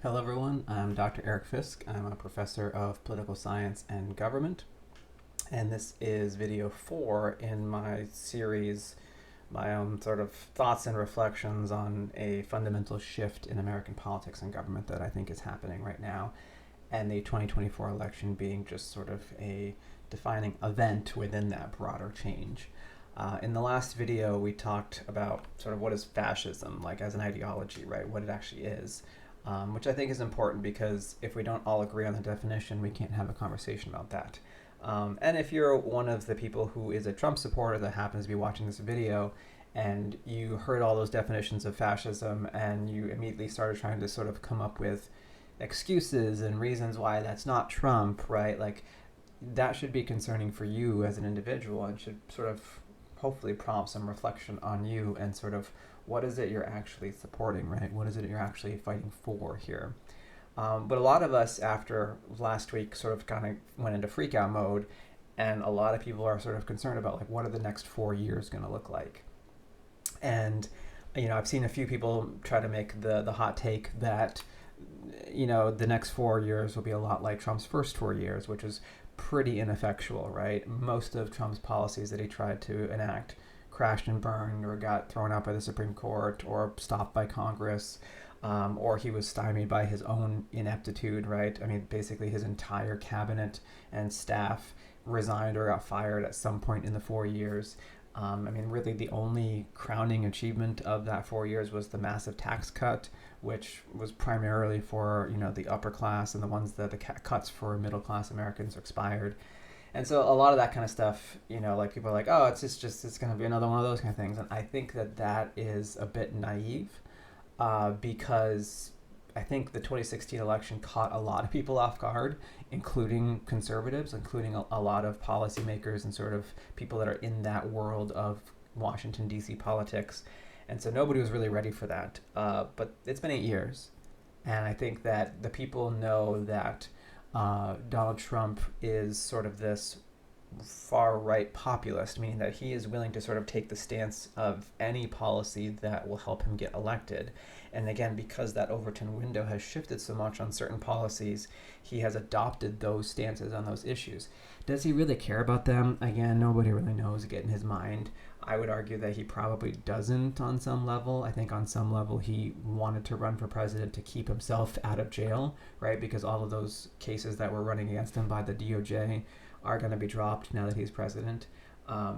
Hello, everyone. I'm Dr. Eric Fisk. I'm a professor of political science and government, and this is video 4 in my series, my own sort of thoughts and reflections on a fundamental shift in American politics and government that I think is happening right now, and the 2024 election being just sort of a defining event within that broader change. In the last video, we talked about sort of what is fascism, like as an ideology, right? What it actually is. Which I think is important because if we don't all agree on the definition, we can't have a conversation about that. And if you're one of the people who is a Trump supporter that happens to be watching this video and you heard all those definitions of fascism and you immediately started trying to sort of come up with excuses and reasons why that's not Trump, right? Like, that should be concerning for you as an individual and should sort of hopefully prompt some reflection on you and sort of what is it you're actually supporting, right? What is it you're actually fighting for here? But a lot of us after last week sort of kind of went into freak out mode, and a lot of people are sort of concerned about like what are the next 4 years going to look like. And I've seen a few people try to make the hot take that the next 4 years will be a lot like Trump's first 4 years, which is pretty ineffectual, right? Most of Trump's policies that he tried to enact crashed and burned or got thrown out by the Supreme Court or stopped by Congress, or he was stymied by his own ineptitude, right? I mean, basically his entire cabinet and staff resigned or got fired at some point in the 4 years. Really the only crowning achievement of that 4 years was the massive tax cut, which was primarily for, the upper class, and the ones that the cuts for middle class Americans expired. And so a lot of that kind of stuff, like people are like, oh, it's going to be another one of those kind of things. And I think that is a bit naive because I think the 2016 election caught a lot of people off guard, including conservatives, including a lot of policymakers and sort of people that are in that world of Washington, D.C. politics. And so nobody was really ready for that. But it's been 8 years. And I think that the people know that Donald Trump is sort of this far-right populist, meaning that he is willing to sort of take the stance of any policy that will help him get elected. And again, because that Overton window has shifted so much on certain policies, he has adopted those stances on those issues. Does he really care about them? Again, nobody really knows get in his mind. I would argue that he probably doesn't on some level. I think on some level he wanted to run for president to keep himself out of jail, right? Because all of those cases that were running against him by the DOJ are going to be dropped now that he's president.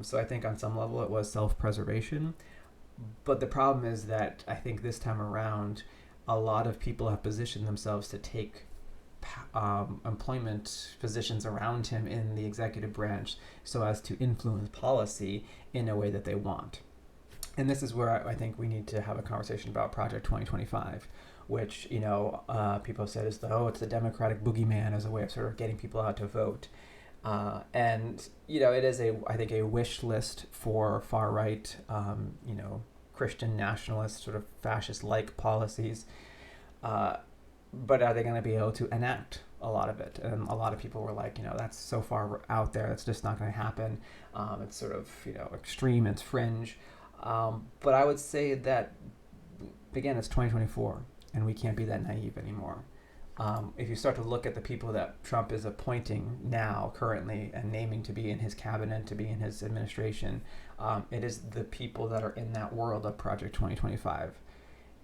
So I think on some level it was self-preservation. But the problem is that I think this time around, a lot of people have positioned themselves to take employment positions around him in the executive branch so as to influence policy in a way that they want. And this is where I think we need to have a conversation about Project 2025, which, people have said is it's the Democratic boogeyman as a way of sort of getting people out to vote. It is I think a wish list for far right, Christian nationalist, sort of fascist-like policies. But are they going to be able to enact a lot of it? And a lot of people were like, that's so far out there, that's just not going to happen. It's sort of, extreme, it's fringe. But I would say that, again, it's 2024, and we can't be that naive anymore. If you start to look at the people that Trump is appointing now, currently, and naming to be in his cabinet, to be in his administration, it is the people that are in that world of Project 2025.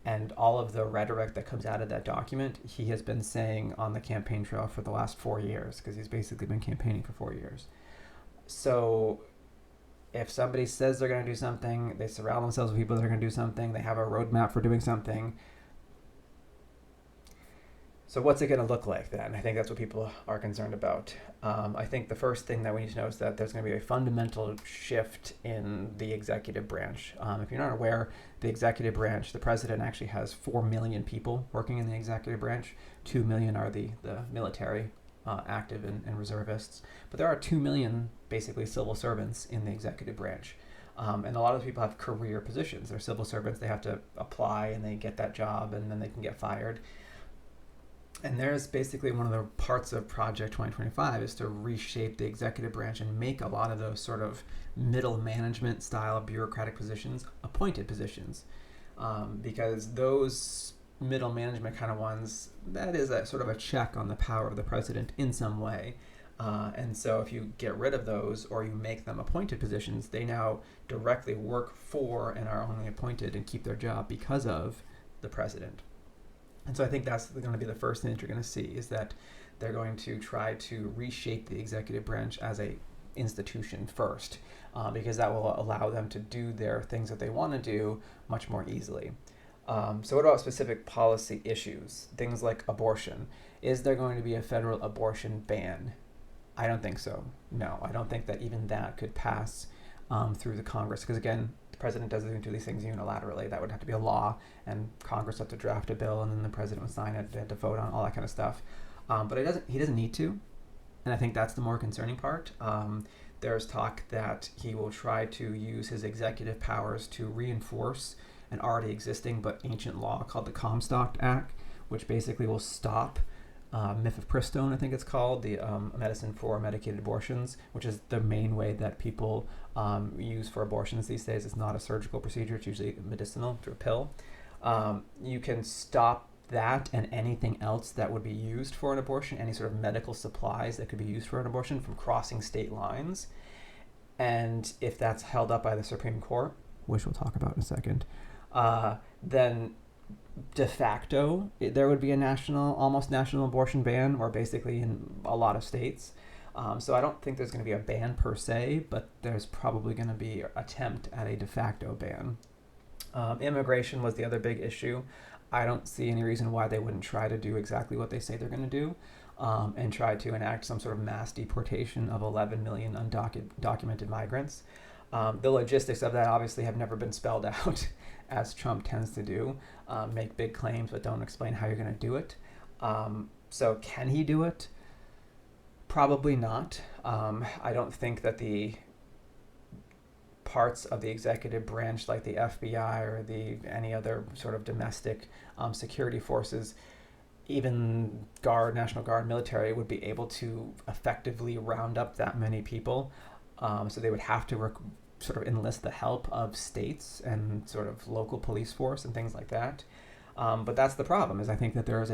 And all of the rhetoric that comes out of that document, he has been saying on the campaign trail for the last 4 years, because he's basically been campaigning for 4 years. So if somebody says they're going to do something, they surround themselves with people that are going to do something, they have a roadmap for doing something. So what's it going to look like then? I think that's what people are concerned about. I think the first thing that we need to know is that there's going to be a fundamental shift in the executive branch. If you're not aware, the executive branch, the president actually has 4 million people working in the executive branch. 2 million are the military, active and reservists. But there are 2 million basically civil servants in the executive branch. And a lot of people have career positions. They're civil servants. They have to apply and they get that job and then they can get fired. And there's basically one of the parts of Project 2025 is to reshape the executive branch and make a lot of those sort of middle management style bureaucratic positions appointed positions. Because those middle management kind of ones, that is a sort of a check on the power of the president in some way. And so if you get rid of those or you make them appointed positions, they now directly work for and are only appointed and keep their job because of the president. And so I think that's going to be the first thing that you're going to see, is that they're going to try to reshape the executive branch as a institution first, because that will allow them to do their things that they want to do much more easily. So what about specific policy issues? Things like abortion. Is there going to be a federal abortion ban? I don't think so. No, I don't think that even that could pass through the Congress, because again, the president doesn't do these things unilaterally. That would have to be a law, and Congress would have to draft a bill, and then the president would sign it. They had to vote on all that kind of stuff. But he doesn't need to, and I think that's the more concerning part. There's talk that he will try to use his executive powers to reinforce an already existing but ancient law called the Comstock Act, which basically will stop mifepristone, I think it's called, the medicine for medicated abortions, which is the main way that people use for abortions these days. It's not a surgical procedure, it's usually medicinal through a pill. You can stop that and anything else that would be used for an abortion, any sort of medical supplies that could be used for an abortion, from crossing state lines. And if that's held up by the Supreme Court, which we'll talk about in a second, then de facto there would be a almost national abortion ban, or basically in a lot of states. So I don't think there's going to be a ban per se, but there's probably going to be an attempt at a de facto ban. Immigration was the other big issue. I don't see any reason why they wouldn't try to do exactly what they say they're going to do, and try to enact some sort of mass deportation of 11 million undocumented migrants. The logistics of that obviously have never been spelled out, as Trump tends to do, make big claims but don't explain how you're going to do it. So can he do it? Probably not. I don't think that the parts of the executive branch, like the FBI or any other sort of domestic security forces, even National Guard, military, would be able to effectively round up that many people. So they would have to sort of enlist the help of states and sort of local police force and things like that. But that's the problem, is I think that there is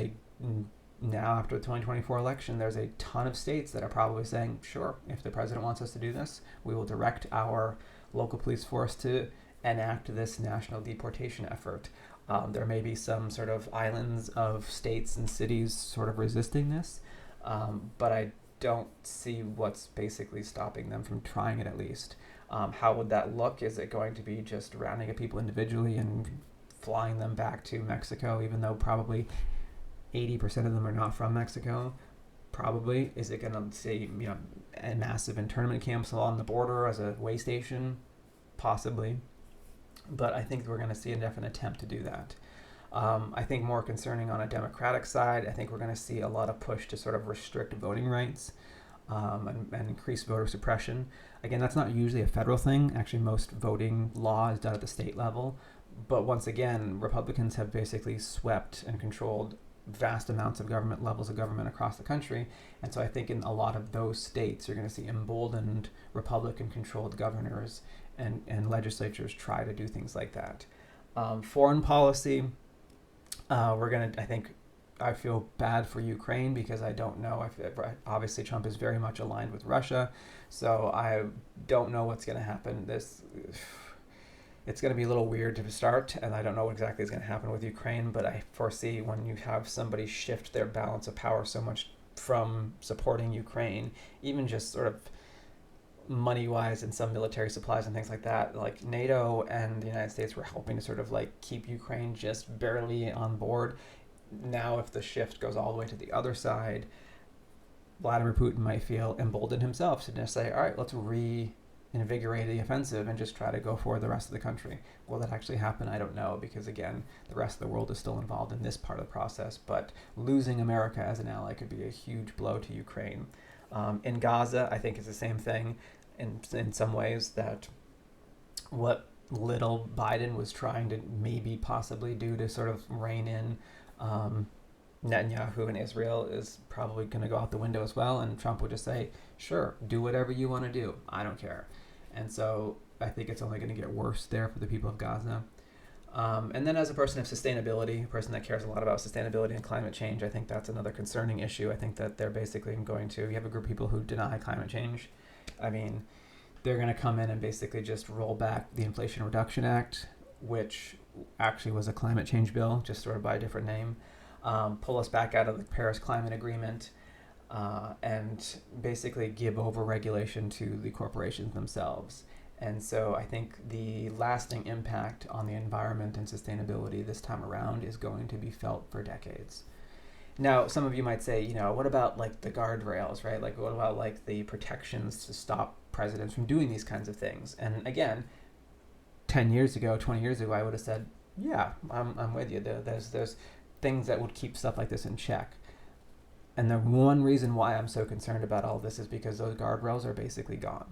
now after the 2024 election, there's a ton of states that are probably saying, sure, if the president wants us to do this, we will direct our local police force to enact this national deportation effort. There may be some sort of islands of states and cities sort of resisting this, but I don't see what's basically stopping them from trying it, at least. How would that look? Is it going to be just rounding up people individually and flying them back to Mexico, even though probably 80% of them are not from Mexico? Probably. Is it going to say, a massive internment camps along the border as a way station? Possibly. But I think we're going to see a definite attempt to do that. I think more concerning on a Democratic side, I think we're going to see a lot of push to sort of restrict voting rights and increase voter suppression. Again, that's not usually a federal thing. Actually, most voting law is done at the state level. But once again, Republicans have basically swept and controlled vast amounts of levels of government across the country. And so I think in a lot of those states, you're going to see emboldened Republican-controlled governors and legislatures try to do things like that. Foreign policy, I feel bad for Ukraine, because I don't know. Obviously, Trump is very much aligned with Russia, so I don't know what's going to happen. It's going to be a little weird to start, and I don't know what exactly is going to happen with Ukraine, but I foresee when you have somebody shift their balance of power so much from supporting Ukraine, even just sort of money-wise and some military supplies and things like that, like NATO and the United States were helping to sort of like keep Ukraine just barely on board. Now, if the shift goes all the way to the other side, Vladimir Putin might feel emboldened himself to just say, all right, let's reinvigorate the offensive and just try to go for the rest of the country. Will that actually happen? I don't know, because again, the rest of the world is still involved in this part of the process, but losing America as an ally could be a huge blow to Ukraine. In Gaza, I think it's the same thing in some ways, that what little Biden was trying to maybe possibly do to sort of rein in Netanyahu in Israel is probably going to go out the window as well, and Trump would just say, sure, do whatever you want to do, I don't care. And so I think it's only going to get worse there for the people of Gaza. And then as a person of sustainability, a person that cares a lot about sustainability and climate change, I think that's another concerning issue. I think that they're basically going to, you have a group of people who deny climate change. I mean, they're going to come in and basically just roll back the Inflation Reduction Act, which actually was a climate change bill, just sort of by a different name, pull us back out of the Paris Climate Agreement, and basically give over regulation to the corporations themselves. And so I think the lasting impact on the environment and sustainability this time around is going to be felt for decades. Now, some of you might say, what about like the guardrails, right? Like, what about like the protections to stop presidents from doing these kinds of things? And again, 10 years ago, 20 years ago, I would have said, yeah, I'm with you. There's things that would keep stuff like this in check. And the one reason why I'm so concerned about all this is because those guardrails are basically gone.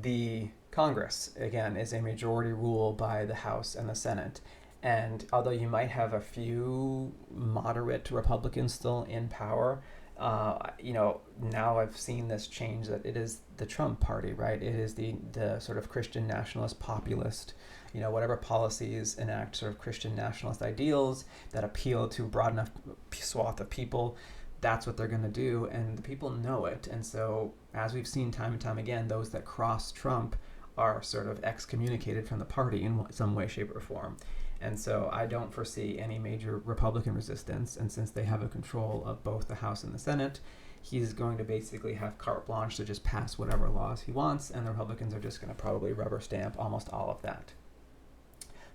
The Congress, again, is a majority rule by the House and the Senate. And although you might have a few moderate Republicans still in power, now I've seen this change, that it is the Trump party, right? It is the sort of Christian nationalist populist, whatever policies enact sort of Christian nationalist ideals that appeal to a broad enough swath of people. That's what they're going to do, and the people know it. And so, as we've seen time and time again, those that cross Trump are sort of excommunicated from the party in some way, shape, or form. And so I don't foresee any major Republican resistance. And since they have a control of both the House and the Senate, he's going to basically have carte blanche to just pass whatever laws he wants, and the Republicans are just going to probably rubber stamp almost all of that.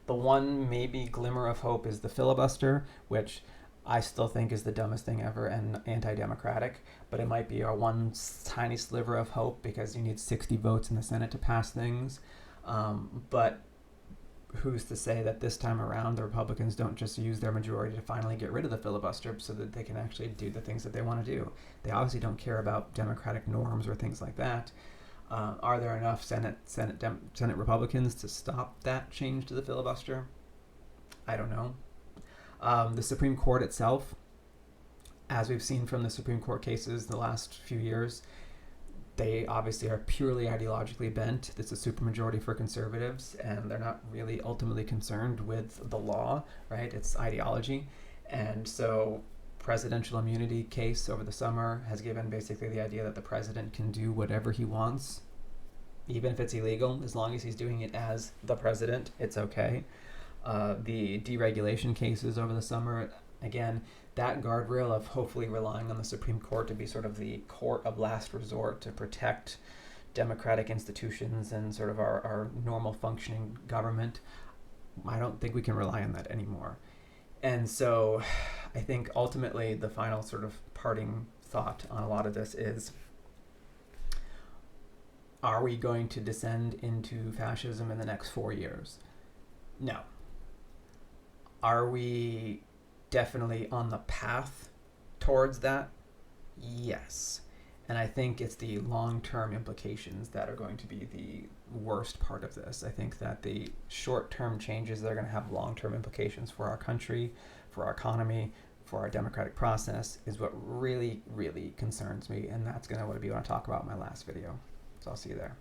The one maybe glimmer of hope is the filibuster, which I still think is the dumbest thing ever and anti-democratic, but it might be our one tiny sliver of hope because you need 60 votes in the Senate to pass things. But who's to say that this time around the Republicans don't just use their majority to finally get rid of the filibuster so that they can actually do the things that they want to do? They obviously don't care about democratic norms or things like that. Are there enough Senate Republicans to stop that change to the filibuster? I don't know. The Supreme Court itself, as we've seen from the Supreme Court cases the last few years, they obviously are purely ideologically bent. It's a supermajority for conservatives, and they're not really ultimately concerned with the law, right? It's ideology. And so presidential immunity case over the summer has given basically the idea that the president can do whatever he wants, even if it's illegal, as long as he's doing it as the president, it's okay. The deregulation cases over the summer, again, that guardrail of hopefully relying on the Supreme Court to be sort of the court of last resort to protect democratic institutions and sort of our normal functioning government, I don't think we can rely on that anymore. And so I think ultimately the final sort of parting thought on a lot of this is, are we going to descend into fascism in the next 4 years? No. Are we definitely on the path towards that? Yes. And I think it's the long-term implications that are going to be the worst part of this. I think that the short-term changes that are going to have long-term implications for our country, for our economy, for our democratic process is what really, really concerns me. And that's going to be what I talk about in my last video. So I'll see you there.